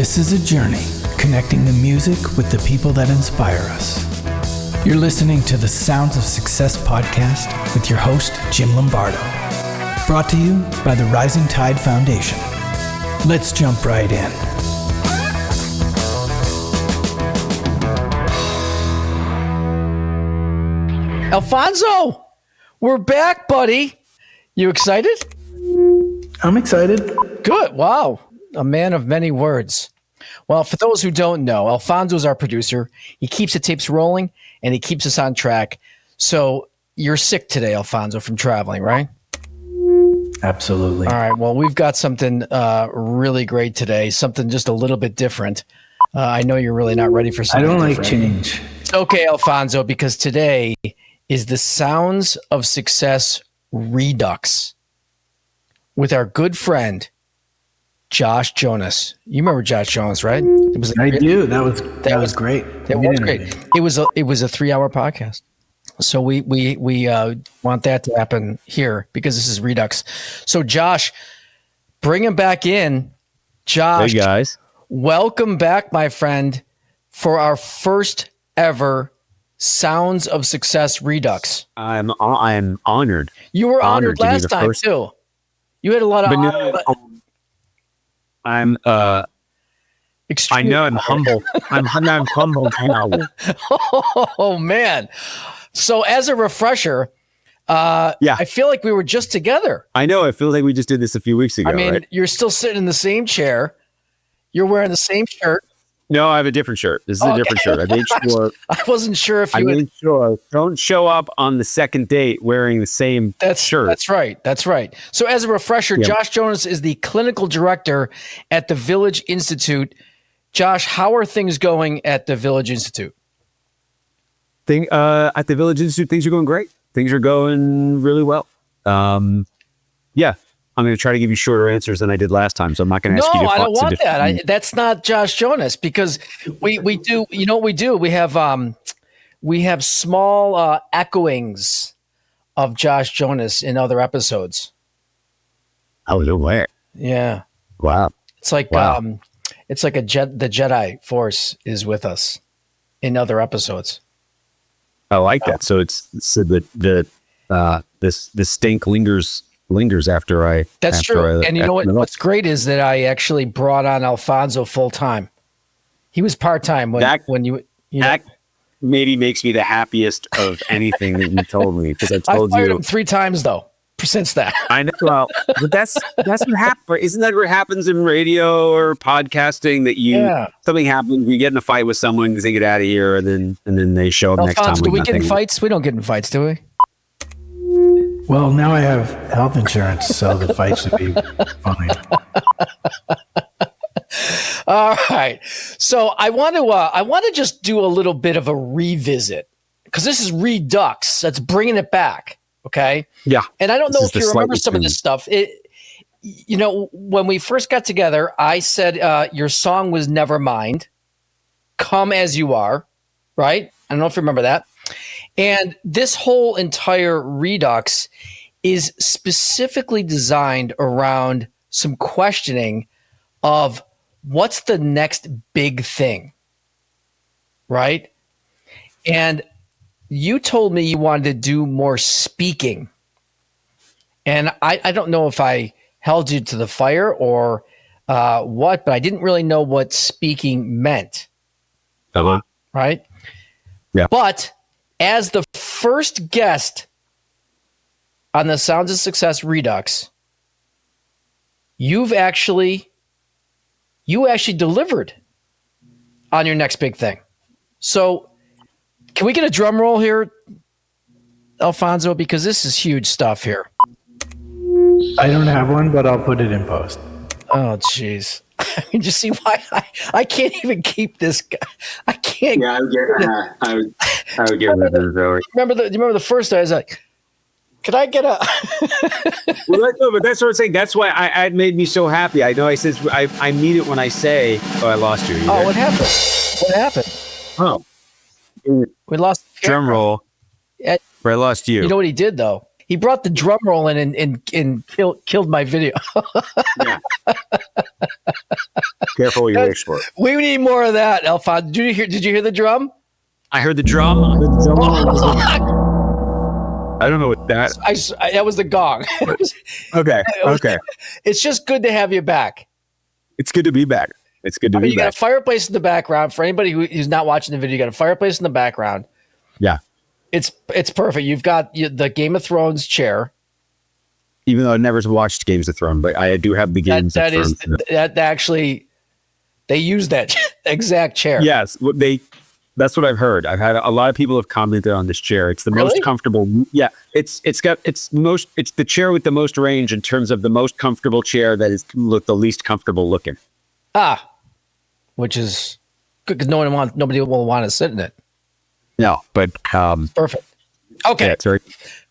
This is a journey connecting the music with the people that inspire us. You're listening to the Sounds of Success podcast with your host, Jim Lombardo. Brought to you by the Rising Tide Foundation. Let's jump right in. Alfonso, we're back, buddy. You excited? I'm excited. Good. Wow. A man of many words. Well, for those who don't know, Alfonso's our producer. He keeps the tapes rolling and he keeps us on track. So you're sick today, Alfonso, from traveling, right? Absolutely. All right. Well, we've got something really great today, something just a little bit different. I know you're really not ready for something different. I don't like change. It's okay, Alfonso, because today is the Sounds of Success Redux with our good friend, Josh Jonas. You remember Josh Jonas, right? I do. That was great. It was great. It was a 3-hour podcast. So we want that to happen here because this is Redux. So Josh, bring him back in. Josh, hey guys, welcome back, my friend, for our first ever Sounds of Success Redux. I'm honored. You were honored last time too. You had a lot of. I'm extremely. I know I'm humble. I'm humble now. Oh man! So as a refresher, I feel like we were just together. I know. It feels like we just did this a few weeks ago. I mean, right? You're still sitting in the same chair. You're wearing the same shirt. No, I have a different shirt. This is a different shirt. I made sure. I wasn't sure if you. made sure. Don't show up on the second date wearing the same shirt. That's right. That's right. So, as a refresher, Josh Jonas is the clinical director at the Village Institute. Josh, how are things going at the Village Institute? At the Village Institute, things are going great. Things are going really well. I'm going to try to give you shorter answers than I did last time, so I'm not going to ask you to. No, I don't want that. That's not Josh Jonas because we do. You know what we do? We have small echoings of Josh Jonas in other episodes. Oh, no way! Yeah. Wow. It's like the Jedi Force is with us in other episodes. I like that. So the stink lingers after I. That's true. And you know what's great is that I actually brought on Alfonso full time. He was part time that maybe makes me the happiest of anything that you told me because I told fired him 3 times though since that. I know. Well, but that's what happens. Isn't that what happens in radio or podcasting? That something happens, you get in a fight with someone, they get out of here, and then they show up next time. Do we get in fights? We don't get in fights, do we? Well, now I have health insurance, so the fight should be fine. All right. So I want to just do a little bit of a revisit because this is Redux. That's bringing it back. Okay. Yeah. And I don't know if you remember some of this stuff. When we first got together, I said your song was Nevermind, Come As You Are, right? I don't know if you remember that. And this whole entire Redux is specifically designed around some questioning of what's the next big thing, right? And you told me you wanted to do more speaking. And I don't know if I held you to the fire or what, but I didn't really know what speaking meant. Uh-huh. Right? Yeah. But as the first guest on the Sounds of Success Redux, you actually delivered on your next big thing. So can we get a drum roll here, Alfonso? Because this is huge stuff here. I don't have one, but I'll put it in post. Oh, jeez. I mean, just see why I can't even keep this guy. I can't. Yeah, I would get rid of it. Do you remember the first day I was like, could I get a? But that's what I'm saying. That's why it made me so happy. I know I said I mean it when I say, oh, I lost you. What happened? What happened? Oh, we lost. Drum roll. Where I lost you. You know what he did though? He brought the drum roll in and killed my video. Yeah. Careful what you wish for. We need more of that, Alphonse. Did you hear the drum? I heard the drum. I don't know what that. That was the gong. Okay. It's just good to have you back. It's good to be back. It's good to be back. You got a fireplace in the background. For anybody who's not watching the video, you got a fireplace in the background. Yeah. It's perfect. You've got the Game of Thrones chair. Even though I never watched Games of Thrones, but I do have the Games of Thrones. That actually, they use that exact chair. Yes, that's what I've heard. I've had a lot of people have commented on this chair. It's the most comfortable. Yeah, it's the chair with the most range in terms of the most comfortable chair that is the least comfortable looking. Which is good because nobody will want to sit in it. No, but perfect. Okay, yeah,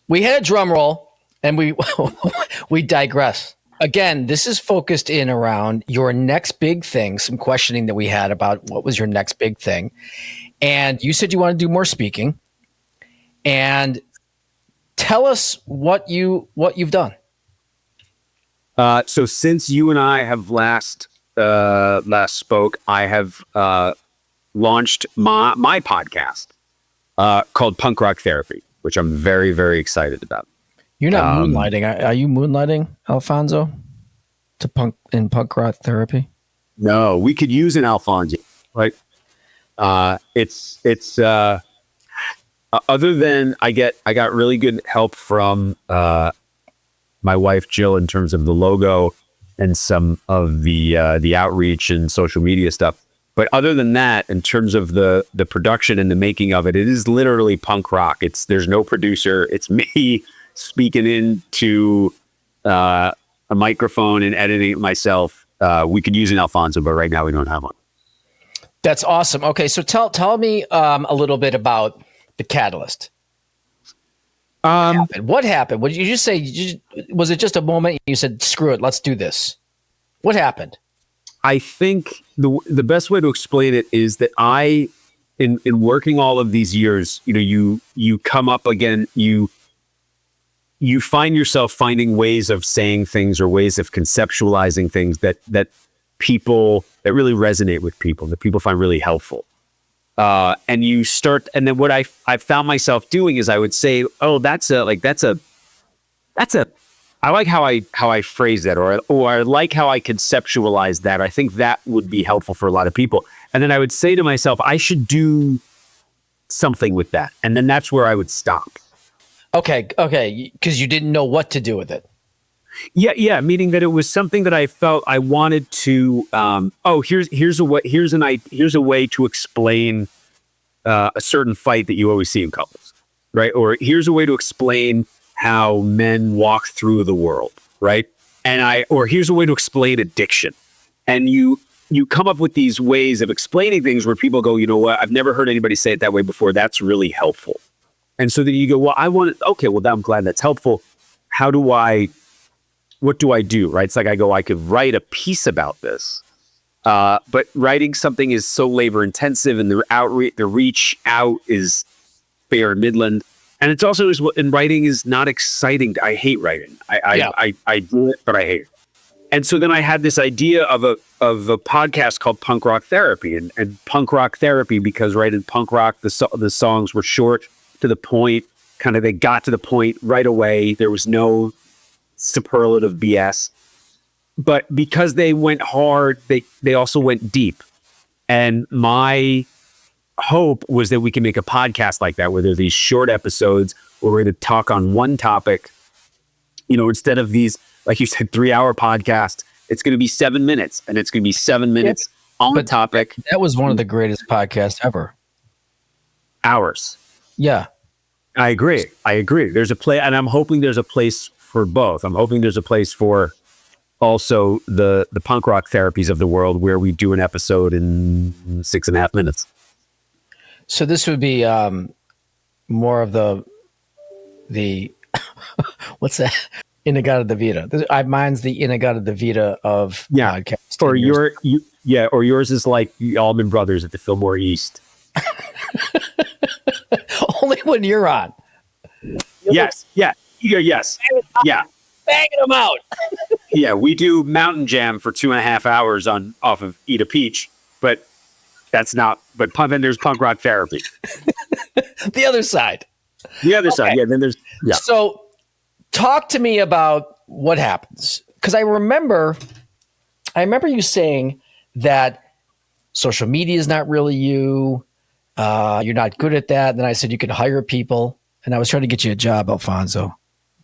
we had a drum roll and we digress. Again, this is focused in around your next big thing. Some questioning that we had about what was your next big thing. And you said you want to do more speaking, and tell us what you've done. So since you and I have last spoke, I have launched my podcast called Punk Rock Therapy, which I'm very, very excited about. You're not moonlighting. Are you moonlighting, Alfonso, to punk rock therapy? No, we could use an Alfonso, right? It's other than I got really good help from my wife Jill in terms of the logo and some of the outreach and social media stuff. But other than that, in terms of the production and the making of it, it is literally punk rock. There's no producer. It's me speaking into a microphone and editing it myself. We could use an Alfonso, but right now we don't have one. That's awesome. Okay, so tell me a little bit about the catalyst. What happened? What did you just say? Was it just a moment you said, "Screw it, let's do this"? What happened? I think the best way to explain it is that in working all of these years, you come up again, you find yourself finding ways of saying things or ways of conceptualizing things that really resonate with people, that people find really helpful. And you start, and then what I found myself doing is I would say, "Oh, I like how I phrase that, or I like how I conceptualize that. I think that would be helpful for a lot of people." And then I would say to myself, "I should do something with that." And then that's where I would stop. Okay, because you didn't know what to do with it. Yeah, meaning that it was something that I felt I wanted to. Here's a way to explain a certain fight that you always see in couples, right? Or here's a way to explain how men walk through the world, right? Or here's a way to explain addiction. And you come up with these ways of explaining things where people go, "You know what? I've never heard anybody say it that way before. That's really helpful." And so then you go, "Well, I'm glad that's helpful. What do I do?" Right? It's like I could write a piece about this. But writing something is so labor intensive, and the reach out is fair and midland. And it's also and writing is not exciting. I hate writing. I do it, but I hate it. And so then I had this idea of a podcast called Punk Rock Therapy, and Punk Rock Therapy because in punk rock the songs were short, to the point. Kind of they got to the point right away. There was no superlative BS. But because they went hard, they also went deep. And my hope was that we can make a podcast like that, where there are these short episodes where we're going to talk on one topic. Instead of these, like you said, 3-hour podcast, it's going to be 7 minutes, and it's going to be 7 minutes on the topic. That was one of the greatest podcasts ever. Hours. Yeah. I agree. There's a play, and I'm hoping there's a place for both. I'm hoping there's a place for also the punk rock therapies of the world, where we do an episode in 6.5 minutes. So this would be more of the what's that? Inagata da Vita. Mine's the Inagata da Vita of podcast. Or yours is like the Allman Brothers at the Fillmore East. Only when you're on. Yes. Yes. Yeah. Banging them out. Yeah. We do Mountain Jam for 2.5 hours off of Eat a Peach, but but then there's punk rock therapy. The other side. The other side. Yeah. Then there's, yeah. So talk to me about what happens. Because I remember you saying that social media is not really you. You're not good at that. And then I said you could hire people. And I was trying to get you a job, Alfonso.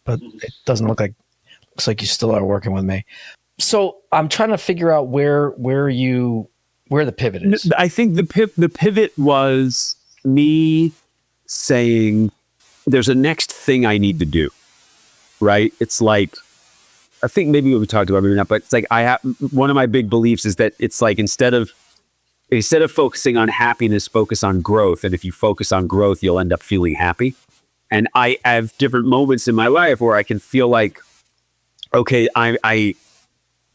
But it doesn't looks like you still are working with me. So I'm trying to figure out where the pivot is. I think the pivot was me saying there's a next thing I need to do. Right? It's like, I think maybe we talked about it, maybe not, but it's like one of my big beliefs is that it's like instead of focusing on happiness, focus on growth. And if you focus on growth, you'll end up feeling happy. And I have different moments in my life where I can feel like, okay, I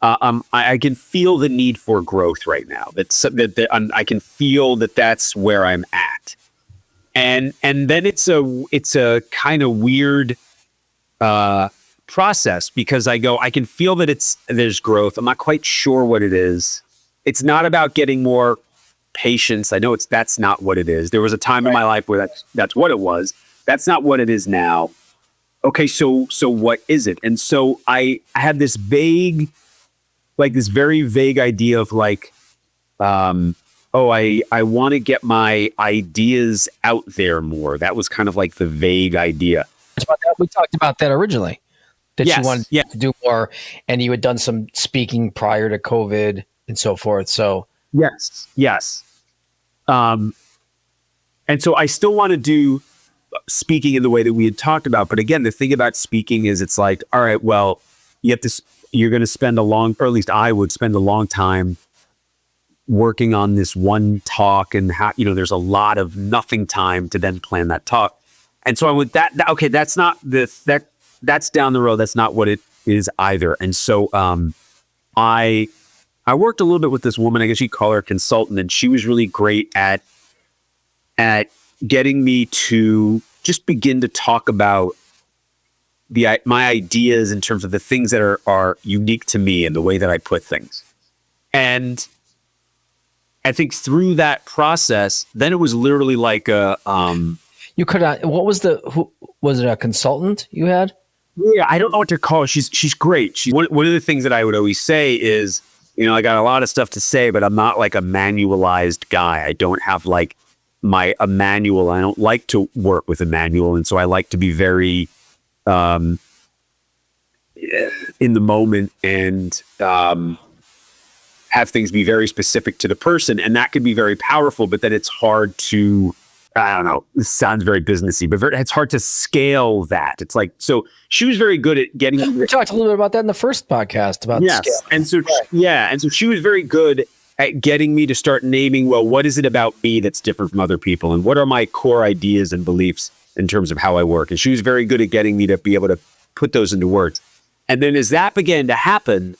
can feel the need for growth right now. I can feel that that's where I'm at. And then it's a kind of weird process because I can feel that there's growth. I'm not quite sure what it is. It's not about getting more patience. I know that's not what it is. There was a time in my life where that's what it was. That's not what it is now. Okay, so what is it? And so I had this very vague idea of like, I want to get my ideas out there more. That was kind of like the vague idea. We talked about that originally. That yes, you wanted to do more, and you had done some speaking prior to COVID and so forth. So yes. And so I still want to do speaking in the way that we had talked about. But again, the thing about speaking is it's like, all right, well, you're going to spend or at least I would spend a long time working on this one talk, and there's a lot of nothing time to then plan that talk. And so I went okay, that's not that's down the road. That's not what it is either. And so I worked a little bit with this woman, I guess you'd call her a consultant, and she was really great at getting me to just begin to talk about my ideas in terms of the things that are unique to me and the way that I put things. And I think through that process, then it was literally like you could what was was it a consultant you had? Yeah, I don't know what to call her. She's great. One of the things that I would always say is, I got a lot of stuff to say, but I'm not like a manualized guy. I don't have like a manual. I don't like to work with a manual. And so I like to be very in the moment and have things be very specific to the person. And that could be very powerful, but then it's hard to, I don't know, this sounds very businessy, but it's hard to scale that. It's like, so she was very good at getting. We talked a little bit about that in the first podcast about yes. scale. And so, and so she was very good at getting me to start naming, well, what is it about me that's different from other people? And what are my core ideas and beliefs in terms of how I work? And she was very good at getting me to be able to put those into words. And then as that began to happen,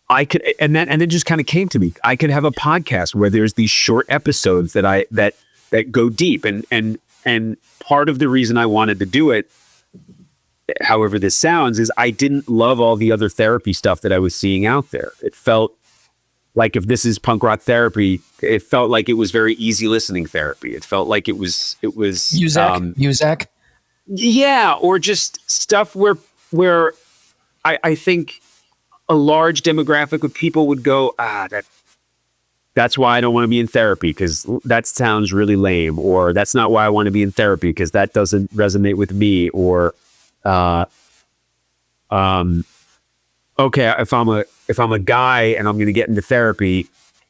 I could, and then just kind of came to me. I could have a podcast where there's these short episodes that go deep. And part of the reason I wanted to do it, however this sounds, is I didn't love all the other therapy stuff that I was seeing out there. It felt like, if this is punk rock therapy, it felt like it was very easy listening therapy. It felt like it was Muzak? Yeah, or just stuff where I think a large demographic of people would go, that's why I don't want to be in therapy, because that sounds really lame, or that's not why I want to be in therapy because that doesn't resonate with me, or okay, if I'm a guy and I'm going to get into therapy,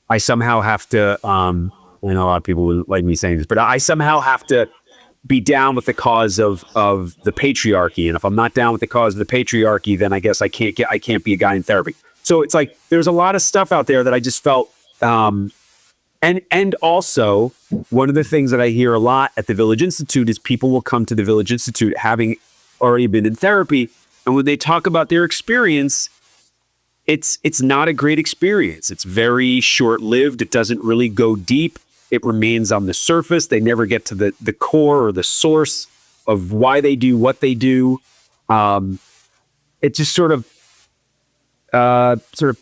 I somehow have to, I know a lot of people wouldn't like me saying this, but I somehow have to be down with the cause of the patriarchy. And if I'm not down with the cause of the patriarchy, then I guess I can't be a guy in therapy. So it's like, there's a lot of stuff out there that I just felt, and also one of the things that I hear a lot at the Village Institute is people will come to the Village Institute having already been in therapy. And when they talk about their experience, it's not a great experience. It's very short-lived. It doesn't really go deep. It remains on the surface. They never get to the core or the source of why they do what they do. it just sort of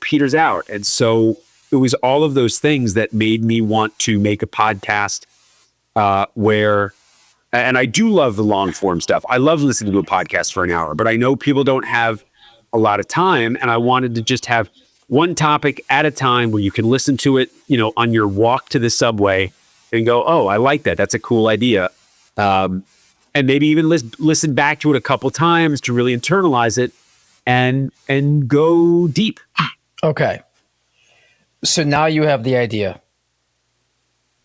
peters out. And so it was all of those things that made me want to make a podcast and I do love the long form stuff. I love listening to a podcast for an hour, but I know people don't have a lot of time. And I wanted to just have one topic at a time where you can listen to it, on your walk to the subway and go, oh, I like that. That's a cool idea. And maybe even listen back to it a couple times to really internalize it and go deep. Okay. So now you have the idea.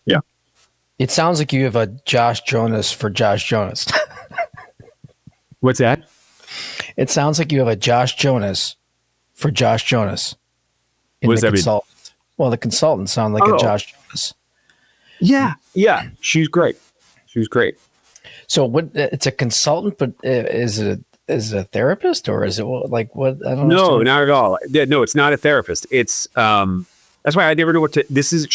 Yeah. It sounds like you have a Josh Jonas for Josh Jonas. What's that? It sounds like you have a Josh Jonas for Josh Jonas. What does that mean? Well, the consultants sound like a Josh Jonas. Yeah. She's great. So what? It's a consultant, but is it a therapist or is it like what? I don't know. No, not at all. No, it's not a therapist. It's that's why I never know what to. This is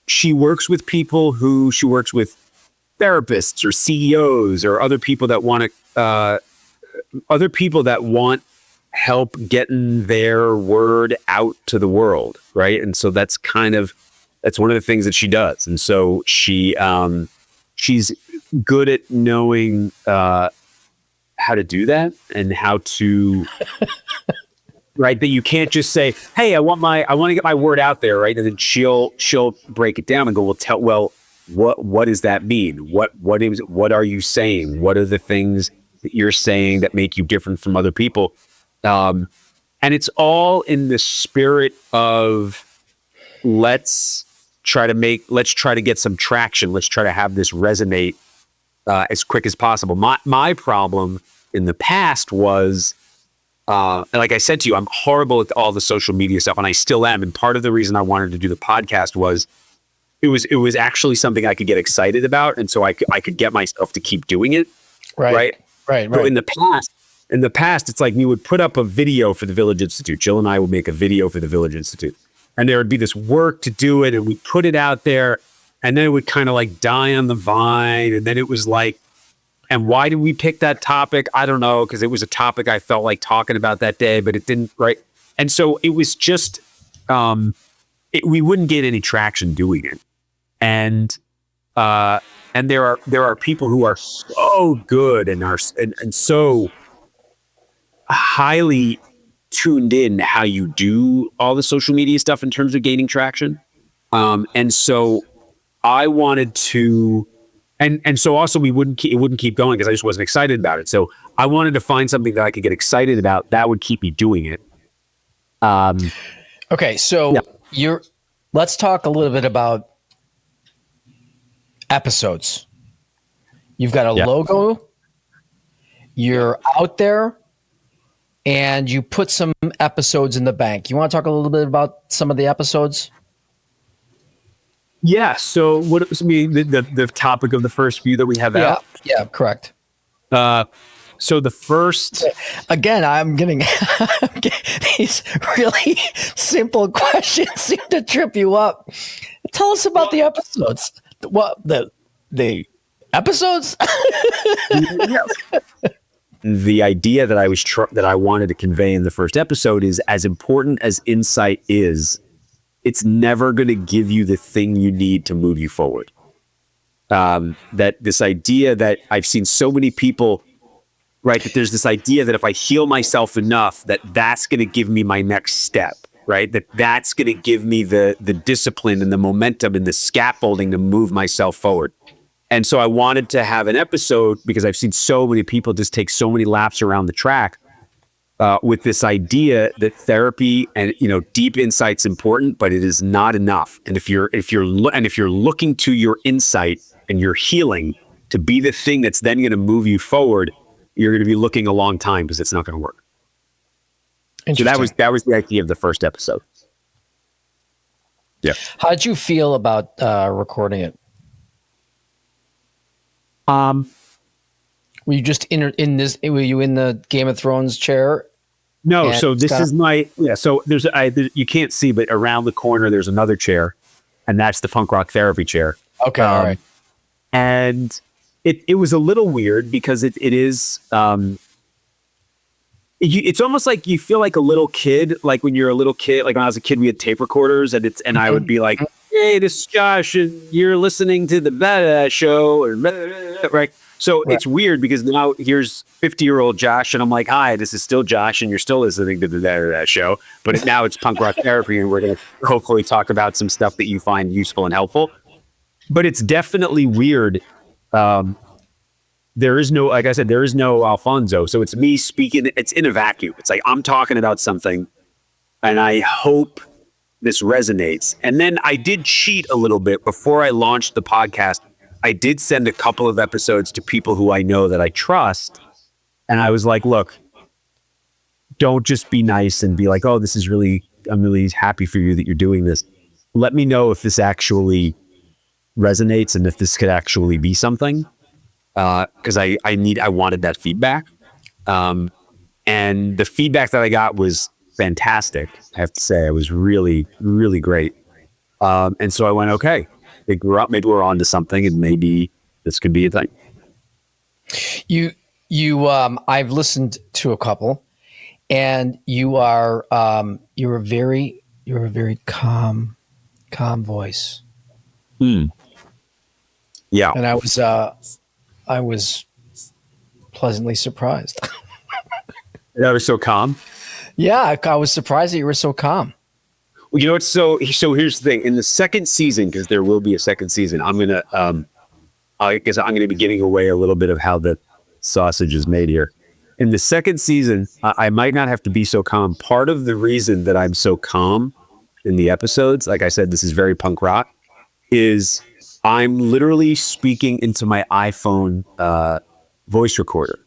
she works with people she works with therapists or CEOs or other people that want help getting their word out to the world, right? And so that's one of the things that she does. And so she's good at knowing how to do that and how to right, that you can't just say, hey, I want to get my word out there, right? And then she'll break it down and go, what does that mean? What are you saying? What are the things that you're saying that make you different from other people? And it's all in the spirit of let's try to get some traction. Let's try to have this resonate as quick as possible. My problem in the past was, and like I said to you, I'm horrible at all the social media stuff, and I still am. And part of the reason I wanted to do the podcast was it was actually something I could get excited about, and so I could get myself to keep doing it. Right. So in the past, it's like we would put up a video for the Village Institute. Jill and I would make a video for the Village Institute, and there would be this work to do it, and we put it out there, and then it would kind of like die on the vine, and then it was like, and why did we pick that topic? I don't know, because it was a topic I felt like talking about that day, but it didn't, right? And so it was just, we wouldn't get any traction doing it. And there are people who are so good and so highly tuned in how you do all the social media stuff in terms of gaining traction. And so I wanted to, and so also it wouldn't keep going because I just wasn't excited about it. So I wanted to find something that I could get excited about that would keep me doing it. Okay. So let's talk a little bit about episodes. You've got a logo, you're out there, and you put some episodes in the bank. You want to talk a little bit about some of the episodes? Yeah. So what was the topic of the first few that we have out? Yeah, correct. So the first, again, I'm getting these really simple questions seem to trip you up. Tell us about the episodes. What the episodes? The idea that I wanted to convey in the first episode is, as important as insight is, it's never going to give you the thing you need to move you forward. That this idea that I've seen so many people, right, that there's this idea that if I heal myself enough, that's going to give me my next step, right? That's going to give me the discipline and the momentum and the scaffolding to move myself forward. And so I wanted to have an episode because I've seen so many people just take so many laps around the track with this idea that therapy and deep insight's important, but it is not enough. And if you're looking to your insight and your healing to be the thing that's then going to move you forward, you're going to be looking a long time because it's not going to work. So that was the idea of the first episode. Yeah. How did you feel about recording it? Were you just were you in the Game of Thrones chair? No. So this is so there's you can't see, but around the corner, there's another chair, and that's the punk rock therapy chair. Okay. All right. And it was a little weird because it is, it's almost like you feel like a little kid, like when you're a little kid, like when I was a kid, we had tape recorders and I would be like, hey, this is Josh and you're listening to the show or right. So it's weird because now here's 50-year-old Josh and I'm like, hi, this is still Josh and you're still listening to the show. But now it's punk rock therapy and we're going to hopefully talk about some stuff that you find useful and helpful. But it's definitely weird. There is no, like I said, there is no Alfonso. So it's me speaking. It's in a vacuum. It's like I'm talking about something and I hope this resonates. And then I did cheat a little bit before I launched the podcast. I did send a couple of episodes to people who I know that I trust. And I was like, look, don't just be nice and be like, oh, this is really, I'm really happy for you that you're doing this. Let me know if this actually resonates and if this could actually be something. Because I wanted that feedback. And the feedback that I got was fantastic. I have to say, it was really, really great. And so I went, okay, maybe we're on to something and maybe this could be a thing. I've listened to a couple and you're a very calm voice. Yeah. And I was pleasantly surprised. That was so calm. Yeah, I was surprised that you were so calm. Well, you know what? So here's the thing. In the second season, because there will be a second season, I guess I'm gonna be getting away a little bit of how the sausage is made here. In the second season, I might not have to be so calm. Part of the reason that I'm so calm in the episodes, like I said, this is very punk rock, is I'm literally speaking into my iPhone voice recorder.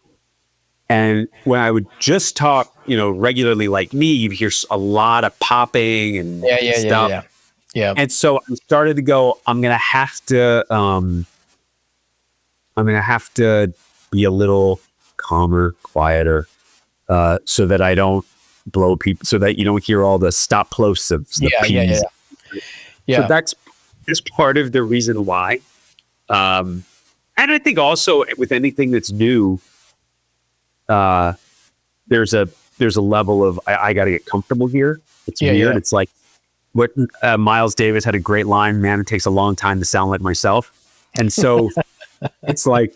And when I would just talk, regularly like me, you'd hear a lot of popping and stuff. Yeah. And so I started to go, I'm going to have to be a little calmer, quieter, so that I don't blow people, so that you don't hear all the stop plosives. Yeah. So that's part of the reason why. And I think also with anything that's new, there's a level of I got to get comfortable here. It's weird. Yeah. It's like what Miles Davis had a great line. Man, it takes a long time to sound like myself. And so it's like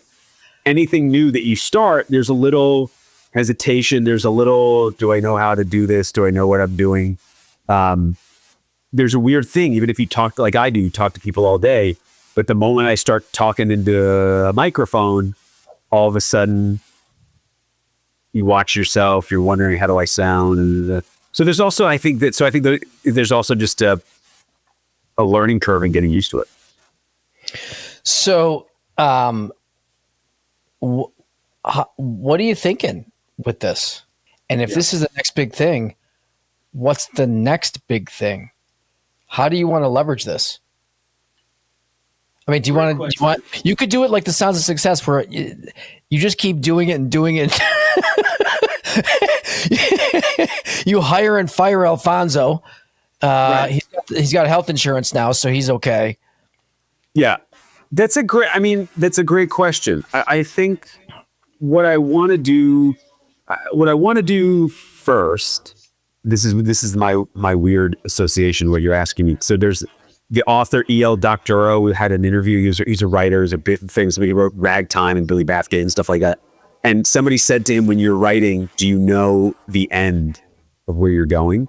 anything new that you start, there's a little hesitation. There's a little, do I know how to do this? Do I know what I'm doing? There's a weird thing. Even if you talk like I do, you talk to people all day. But the moment I start talking into a microphone, all of a sudden you watch yourself, you're wondering, how do I sound? And so there's also, I think there's also just a learning curve in getting used to it. So, what are you thinking with this? And if this is the next big thing, what's the next big thing? How do you want to leverage this? I mean, you could do it like the Sounds of Success where you just keep doing it and doing it. You hire and fire Alfonso. Right. He's got health insurance now, so he's okay. Yeah, that's a great question. I think what I want to do first. This is my weird association where you're asking me. So there's the author E.L. Doctorow, who had an interview. He's a writer. He's a bit famous. He wrote Ragtime and Billy Bathgate and stuff like that. And somebody said to him, when you're writing, do you know the end of where you're going?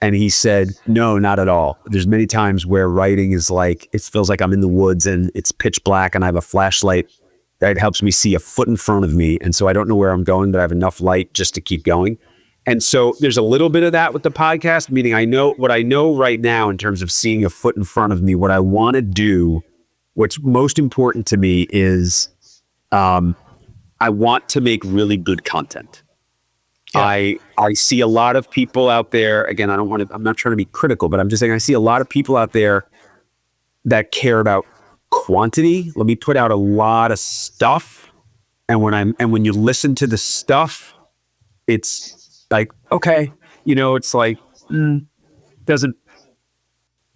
And he said, no, not at all. There's many times where writing is like, it feels like I'm in the woods and it's pitch black and I have a flashlight that helps me see a foot in front of me. And so I don't know where I'm going, but I have enough light just to keep going. And so there's a little bit of that with the podcast, meaning I know what I know right now in terms of seeing a foot in front of me. What I want to do, what's most important to me is I want to make really good content. Yeah. I see a lot of people out there. Again, I'm not trying to be critical, but I'm just saying I see a lot of people out there that care about quantity. Let me put out a lot of stuff. And when you listen to the stuff, it's like, okay, it's like,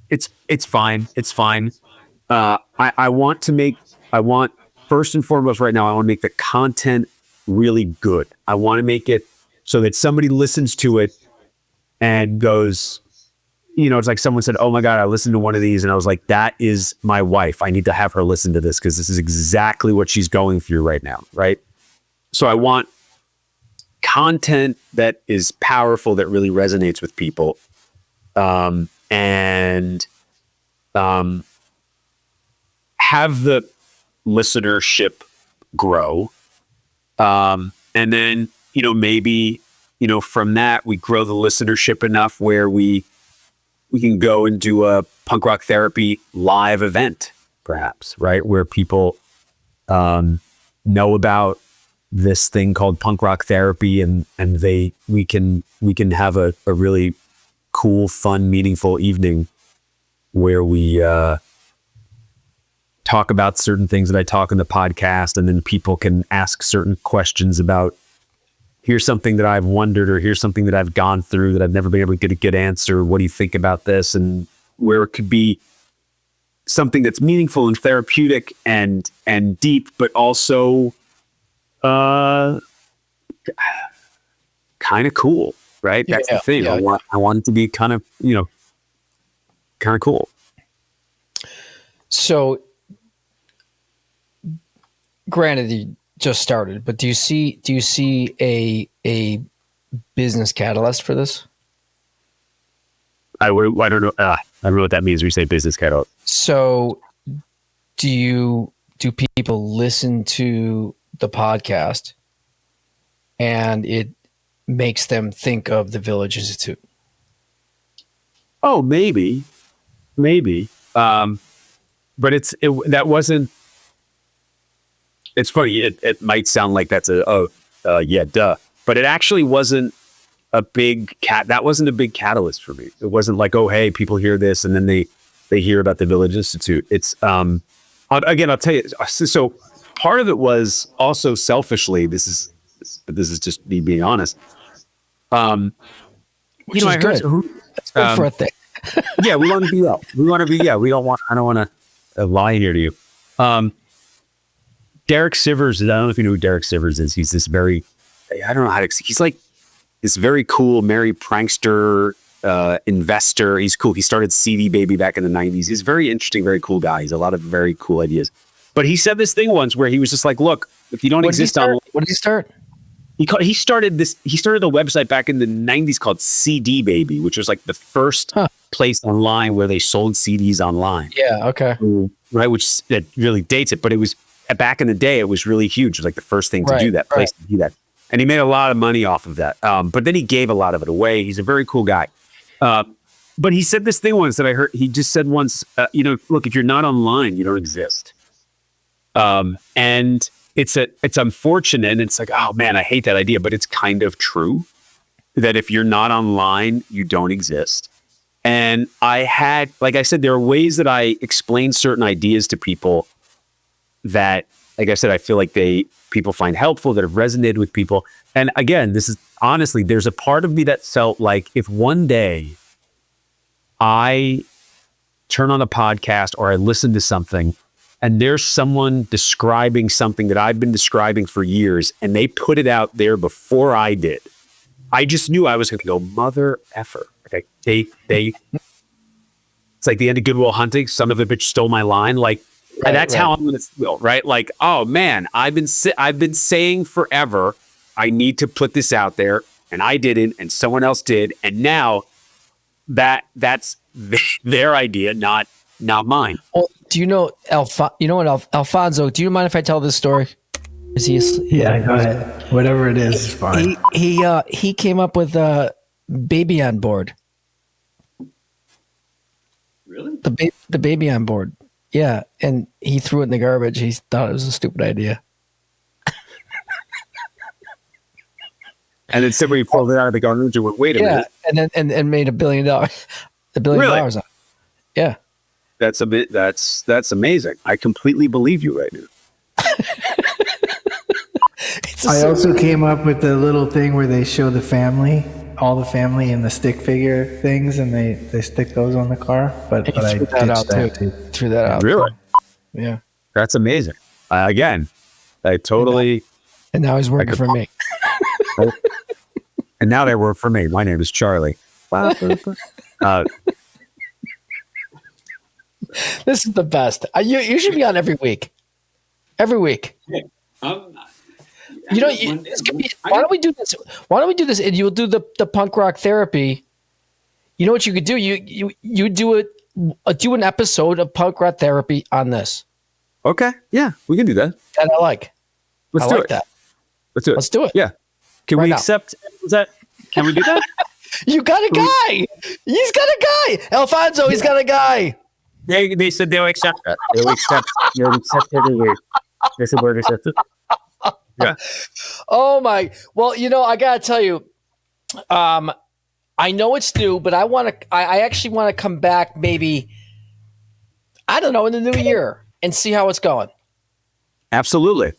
it's fine. It's fine. I want first and foremost right now, I want to make the content really good. I want to make it so that somebody listens to it and goes, it's like someone said, oh my God, I listened to one of these and I was like, that is my wife. I need to have her listen to this because this is exactly what she's going through right now. Right. So I want content that is powerful, that really resonates with people. And have the listenership grow. And then, maybe, from that we grow the listenership enough where we can go and do a punk rock therapy live event, perhaps, right? Where people know about this thing called punk rock therapy and we can have a really cool, fun, meaningful evening where we talk about certain things that I talk in the podcast, and then people can ask certain questions about, here's something that I've wondered, or here's something that I've gone through that I've never been able to get a good answer. What do you think about this? And where it could be something that's meaningful and therapeutic and deep, but also kind of cool, right? That's the thing. Yeah. I want it to be kind of cool. So, granted, you just started, but do you see a business catalyst for this? I don't know. I don't know what that means when you say business catalyst. So, do people listen to the podcast and it makes them think of the Village Institute? Oh, maybe. But that wasn't. It's funny. It might sound like that's duh. But it actually wasn't a big that wasn't a big catalyst for me. It wasn't like, oh, hey, people hear this and then they hear about the Village Institute. It's I'll tell you. So part of it was also selfishly. This is just me being honest. Which is good. That's good for a thing. Yeah, we want to be well. I don't want to lie here to you. Derek Sivers, I don't know if you know who Derek Sivers is. He's this very, I don't know how to, he's like this very cool, merry prankster, investor. He's cool. He started CD Baby back in the 90s. He's a very interesting, very cool guy. He's a lot of very cool ideas. But he said this thing once where he was just like, look, if you don't exist on... What did he start? He started a website back in the 90s called CD Baby, which was like the first place online where they sold CDs online. Yeah, okay. Right, which that really dates it. But it was, back in the day, it was really huge. It was like the first thing to do that, place to do that. And he made a lot of money off of that. But then he gave a lot of it away. He's a very cool guy. But he said this thing once that I heard. He just said once, look, if you're not online, you don't exist. And it's unfortunate. And it's like, oh man, I hate that idea, but it's kind of true that if you're not online, you don't exist. And like I said, there are ways that I explain certain ideas to people that, like I said, I feel like people find helpful, that have resonated with people. And again, this is honestly, there's a part of me that felt like if one day I turn on a podcast or I listen to something and there's someone describing something that I've been describing for years and they put it out there before I did, I just knew I was going to go, mother effer. Okay. It's like the end of Good Will Hunting. Son of a bitch stole my line. Like, that's how I'm going to feel, right? Like, oh man, I've been saying forever, I need to put this out there, and I didn't, and someone else did, and now that's their idea, not mine. Well, do you know Alfonso? Do you mind if I tell this story? Is he? Yeah, go ahead. Whatever it is fine. He came up with Baby on Board. Really? The Baby on Board. Yeah, and he threw it in the garbage. He thought it was a stupid idea. And then somebody pulled it out of the garbage and went, wait a minute. And then and made $1 billion. $1 billion on it. Yeah. That's amazing. I completely believe you right now. I also came up with the little thing where they show the family, all the family in the stick figure things, and they stick those on the car. But I ditched that too. Threw that out. Really? Yeah. That's amazing. Again, I totally. And now he's working for me. And now they work for me. My name is Charlie. This is the best. You should be on every week. Every week. Yeah. You know, why don't we do this? Why don't we do this? And you'll do the punk rock therapy. You know what you could do? You do an episode of punk rock therapy on this. Okay. Yeah, we can do that. That I like. Let's do it. That. Let's do it. Let's do it. Yeah. Can we now. accept? Is that? Can we do that? You got a guy. He's got a guy. Alfonso, he's got a guy. They said they'll accept that. They'll accept it. They said we're accepted. Yeah. Oh my. Well, you know, I gotta tell you, I know it's new, but I actually want to come back maybe, I don't know, in the new year and see how it's going. Absolutely.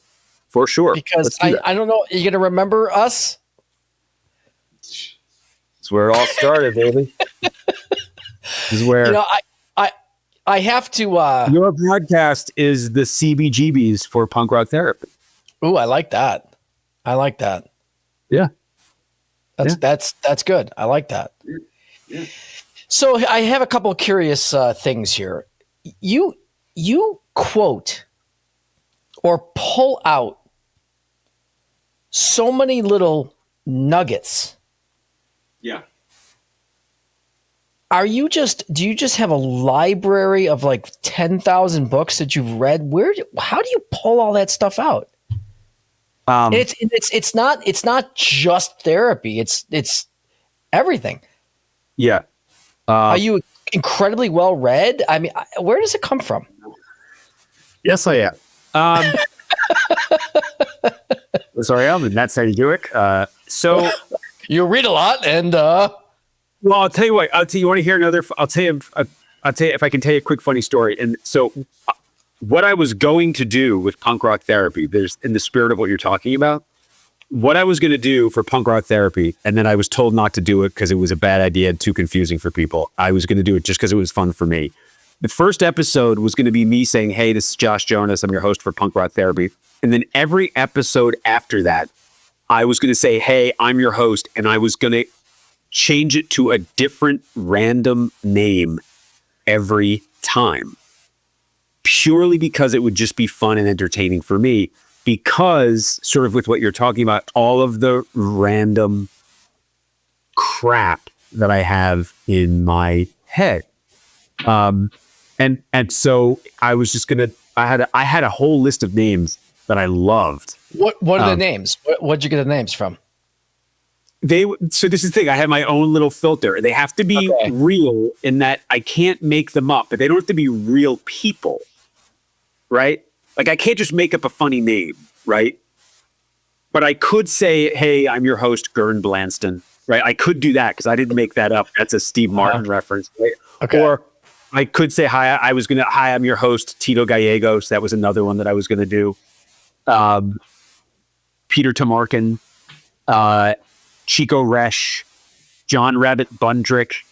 For sure. Because I don't know, are you gonna remember us? It's where it all started, baby. This is where, you know, I have to your podcast is the CBGBs for punk rock therapy. Ooh, I like that. Yeah. That's good. I like that. Yeah. So I have a couple of curious things here. You quote or pull out so many little nuggets. Yeah. Do you just have a library of like 10,000 books that you've read? How do you pull all that stuff out? It's not just therapy. It's everything. Yeah. Are you incredibly well read? I mean, where does it come from? Yes, I am. Sorry, and that's how you do it. So you read a lot, and well, I'll tell you what. You want to hear another? I'll tell you if I can tell you a quick funny story. And so, what I was going to do with punk rock therapy, there's in the spirit of what you're talking about. What I was going to do for punk rock therapy, and then I was told not to do it because it was a bad idea and too confusing for people. I was going to do it just because it was fun for me. The first episode was going to be me saying, "Hey, this is Josh Jonas. I'm your host for punk rock therapy." And then every episode after that, I was going to say, "Hey, I'm your host," and I was going to change it to a different random name every time. Purely because it would just be fun and entertaining for me, because sort of with what you're talking about, all of the random crap that I have in my head. And so I was just going to, I had a whole list of names that I loved. What are the names? What'd you get the names from? So this is the thing. I have my own little filter. They have to be real in that I can't make them up, but they don't have to be real people, right? Like I can't just make up a funny name, right? But I could say, "Hey, I'm your host, Gern Blanston," right? I could do that because I didn't make that up. That's a Steve Martin reference, right? Okay. Or I could say, "Hi, I'm your host, Tito Gallegos." That was another one that I was going to do. Peter Tamarkin, Chico Resch, John Rabbit Bundrick,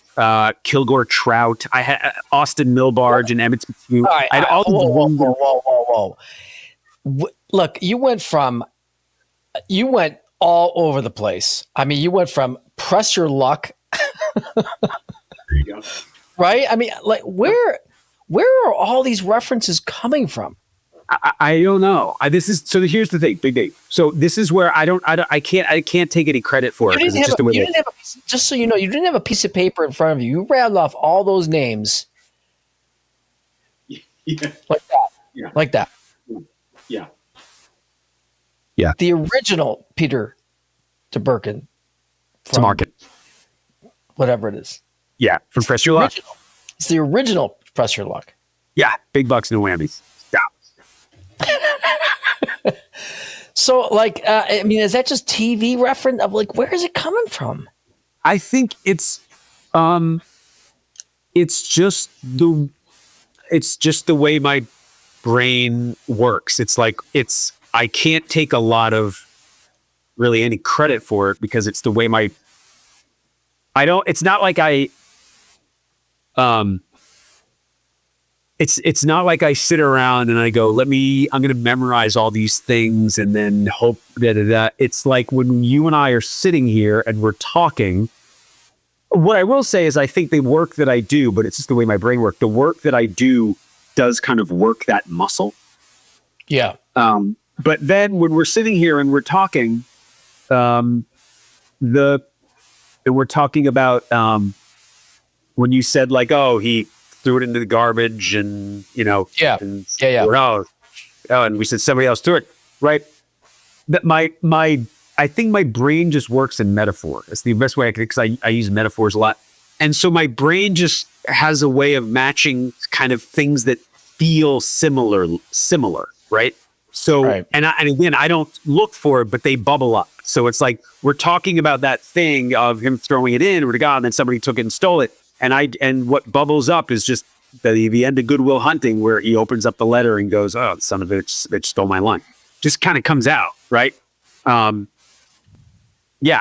Kilgore Trout. I had Austin Milbarge and Emmett Smith. I had all whoa. Look, you went all over the place. I mean, you went from Press Your Luck. There you go. Right? I mean, like where are all these references coming from? I don't know. Here's the thing, Big Dave. So this is where I can't take any credit for it. Just so you know, you didn't have a piece of paper in front of you. You rattled off all those names. Yeah. Like that. Yeah. Like that. Yeah. Yeah. The original Peter Tamarkin. Tamarkin. Whatever it is. Yeah. From Press Your Luck. It's the original Press Your Luck. Yeah. Big bucks, no whammies. Stop. So, like, I mean, is that just TV reference of like, where is it coming from? I think it's just the way my brain works. It's like I can't take a lot of really any credit for it because it's the way it's not like it's not like I sit around and I go, I'm going to memorize all these things and then hope that. It's like when you and I are sitting here and we're talking. What I will say is I think the work that I do, but it's just the way my brain works, the work that I do does kind of work that muscle. Yeah. But then when we're sitting here and we're talking, we're talking about when you said like, oh, he threw it into the garbage and, Yeah. And, Yeah. and we said somebody else threw it, right? That I think my brain just works in metaphor. It's the best way I can, because I use metaphors a lot. And so my brain just has a way of matching kind of things that feel similar, right? So, Right. and again, I don't look for it, but they bubble up. So it's like, we're talking about that thing of him throwing it in or to God, and then somebody took it and stole it. And what bubbles up is just the end of Good Will Hunting, where he opens up the letter and goes, oh, son of a bitch stole my line. Just kind of comes out, right? Yeah,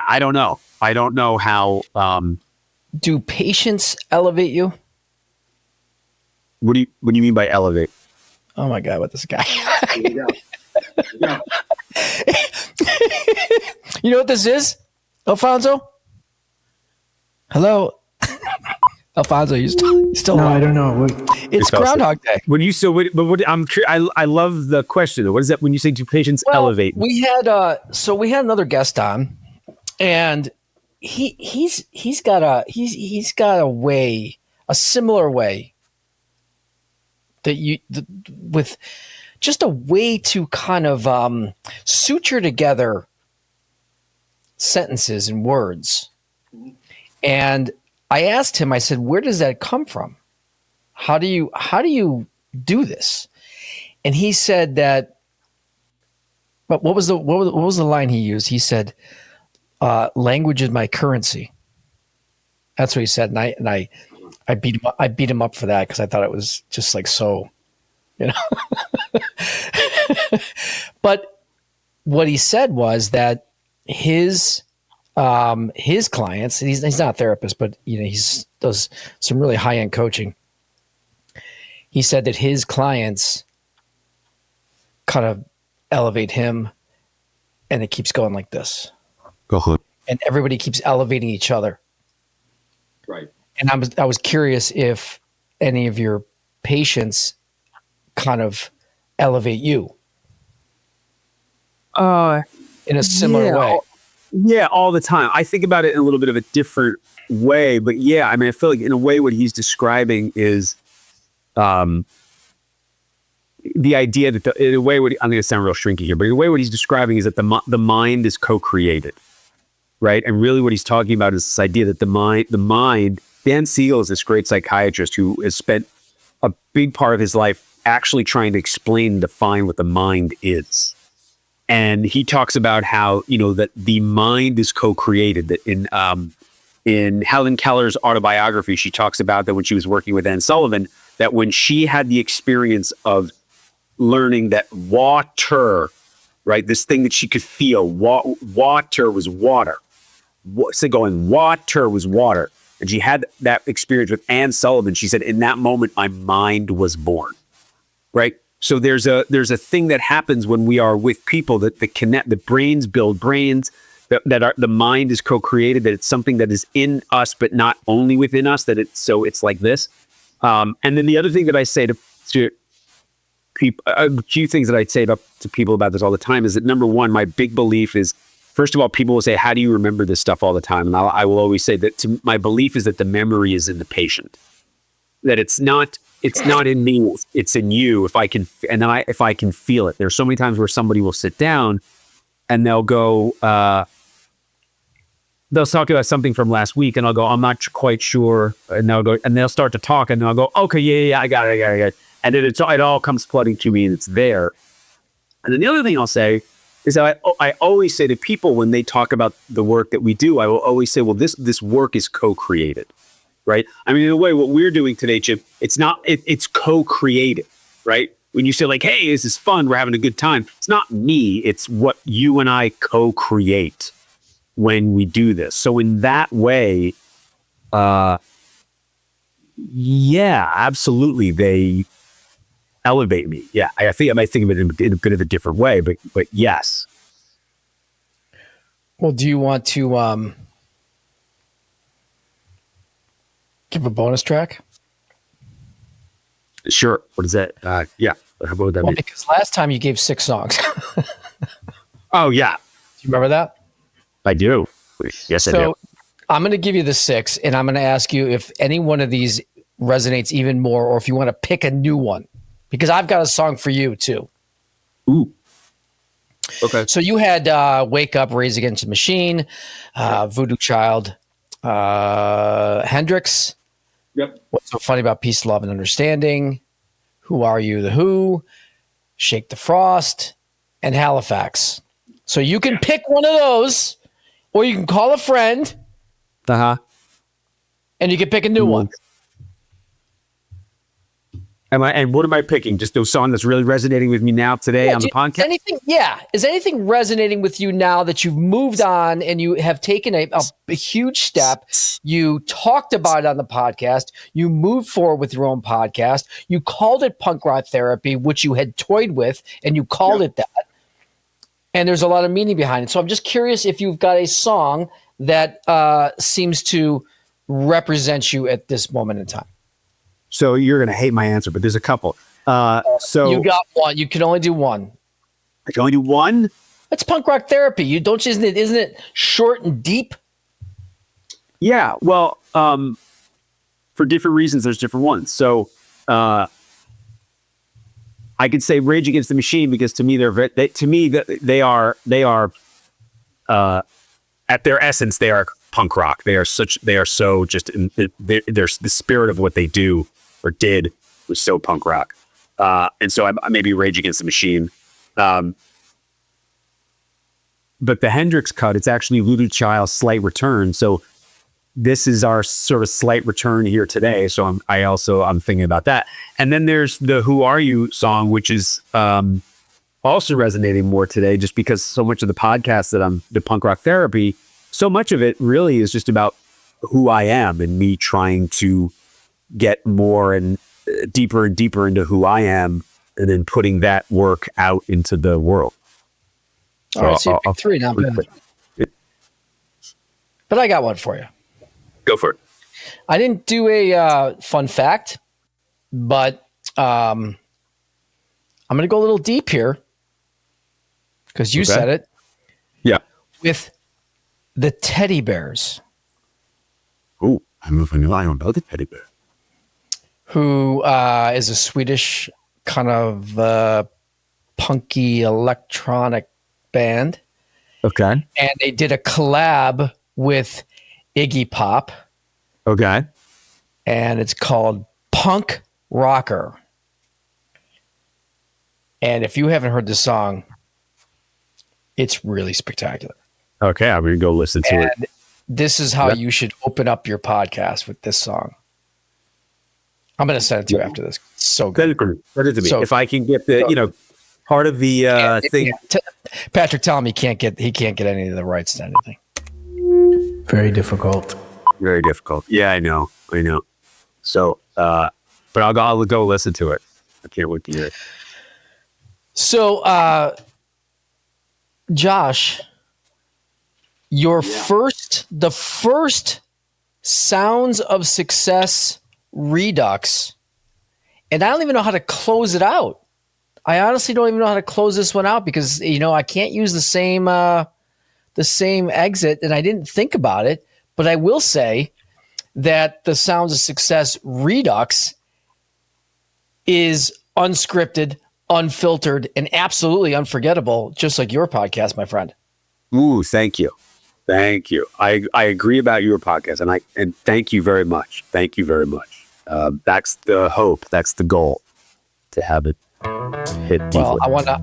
I don't know. I don't know how. Do patients elevate you? What do you mean by elevate? Oh my God, what this guy? There you go. Yeah. You know what this is, Alfonso? Hello, Alfonso. You still? No, I don't know. It's Groundhog Day. When you I love the question. What is that when you say do patients elevate? We had another guest on, and he's got a way, a similar way with just a way to kind of suture together sentences and words. And I asked him, I said, where does that come from? How do you do this? And he said that, but what was the line he used? He said, language is my currency. That's what he said. And I beat him up for that, because I thought it was just like, so, but what he said was that his clients, he's not a therapist, but he does some really high-end coaching. He said that his clients kind of elevate him, and it keeps going like this. Go ahead. And everybody keeps elevating each other. Right. And I was curious if any of your patients kind of elevate you in a similar way. Yeah, all the time. I think about it in a little bit of a different way, but yeah, I mean, I feel like in a way what he's describing is the idea that in a way I'm going to sound real shrinky here, but in a way what he's describing is that the mind is co-created, right? And really what he's talking about is this idea that the mind. Dan Siegel is this great psychiatrist who has spent a big part of his life actually trying to explain and define what the mind is. And he talks about how, that the mind is co-created. That in Helen Keller's autobiography, she talks about that when she was working with Anne Sullivan, that when she had the experience of learning that water, right, this thing that she could feel, water was water. So going, water was water. And she had that experience with Anne Sullivan. She said, in that moment, my mind was born, right? So there's a thing that happens when we are with people that connect, the brains build brains, the mind is co-created, that it's something that is in us, but not only within us, it's like this. And then the other thing that I say to people, a few things that I'd say to people about this all the time is that, number one, my big belief is, first of all, people will say, how do you remember this stuff all the time? And I will always say that my belief is that the memory is in the patient, that it's not in me, it's in you. If I can feel it. There's so many times where somebody will sit down and they'll go, they'll talk about something from last week, and I'll go, I'm not quite sure. And they'll start to talk, and I'll go, okay, yeah, I got it. And then it all comes flooding to me, and it's there. And then the other thing I'll say is that I always say to people when they talk about the work that we do, I will always say, well, this work is co-created, right? I mean, in a way, what we're doing today, Jim, it's co-created, right? When you say like, hey, this is fun, we're having a good time. It's not me, it's what you and I co-create when we do this. So in that way, yeah, absolutely. elevate me. Yeah, I think I might think of it in a bit of a different way, but yes. Well, do you want to give a bonus track? Sure. What is that? Yeah. How about that? Well, because last time you gave 6 songs. Do Oh, yeah. you remember that? I do. Yes, I do. So I'm going to give you the 6, and I'm going to ask you if any one of these resonates even more, or if you want to pick a new one, because I've got a song for you too. Ooh. Okay. So you had Wake Up, Rage Against the Machine, Voodoo Child, Hendrix. Yep. What's So Funny About Peace, Love, and Understanding, Who Are You, The Who, Shake the Frost, and Halifax. So you can pick one of those, or you can call a friend, Uh-huh. and you can pick a new one. And what am I picking? Just a song that's really resonating with me now today on the podcast? Is anything resonating with you now that you've moved on and you have taken a huge step? You talked about it on the podcast. You moved forward with your own podcast. You called it Punk Rock Therapy, which you had toyed with, and you called it that. And there's a lot of meaning behind it. So I'm just curious if you've got a song that seems to represent you at this moment in time. So you're going to hate my answer, but there's a couple. So you got one. You can only do one. I can only do one? That's Punk Rock Therapy. Isn't it short and deep? Yeah. Well, for different reasons, there's different ones. So I could say Rage Against the Machine because to me they are at their essence they are punk rock. They're so just they're the spirit of what they do or did was so punk rock. And so I maybe Rage Against the Machine. But the Hendrix cut, it's actually Voodoo Child's Slight Return. So this is our sort of slight return here today. So I'm thinking about that. And then there's the Who Are You song, which is also resonating more today, just because so much of the podcast the Punk Rock Therapy, so much of it really is just about who I am and me trying to get more and deeper into who I am, and then putting that work out into the world. All right, so you picked 3 now. But I got one for you. Go for it. I didn't do a fun fact, but I'm going to go a little deep here because you said it. Yeah. With the teddy bears. Oh, I'm moving line about the teddy bear. Who is a Swedish kind of punky electronic band. Okay. And they did a collab with Iggy Pop. Okay. And it's called Punk Rocker. And if you haven't heard the song, it's really spectacular. Okay, I'm going to go listen to it. This is how you should open up your podcast with this song. I'm going to send it to you after this. It's so good. Send it to me. So, if I can get the, part of the thing. Patrick, tell him he can't get any of the rights to anything. Very difficult. Very difficult. Yeah, I know. So, but I'll go listen to it. I can't wait to hear it. So, Josh, the first Sounds of Success Redux, and I don't even know how to close it out. I honestly don't even know how to close this one out because I can't use the same exit, and I didn't think about it. But I will say that the Sounds of Success Redux is unscripted, unfiltered, and absolutely unforgettable, just like your podcast, my friend. Ooh, thank you. Thank you. I agree about your podcast, and thank you very much. Thank you very much. That's the hope. That's the goal, to have it hit deeply. Well,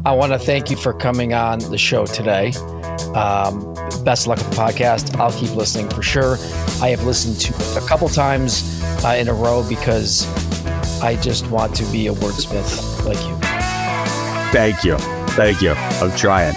I want to thank you for coming on the show today. Best of luck with the podcast. I'll keep listening for sure. I have listened to it a couple times in a row because I just want to be a wordsmith like you. Thank you. I'm trying.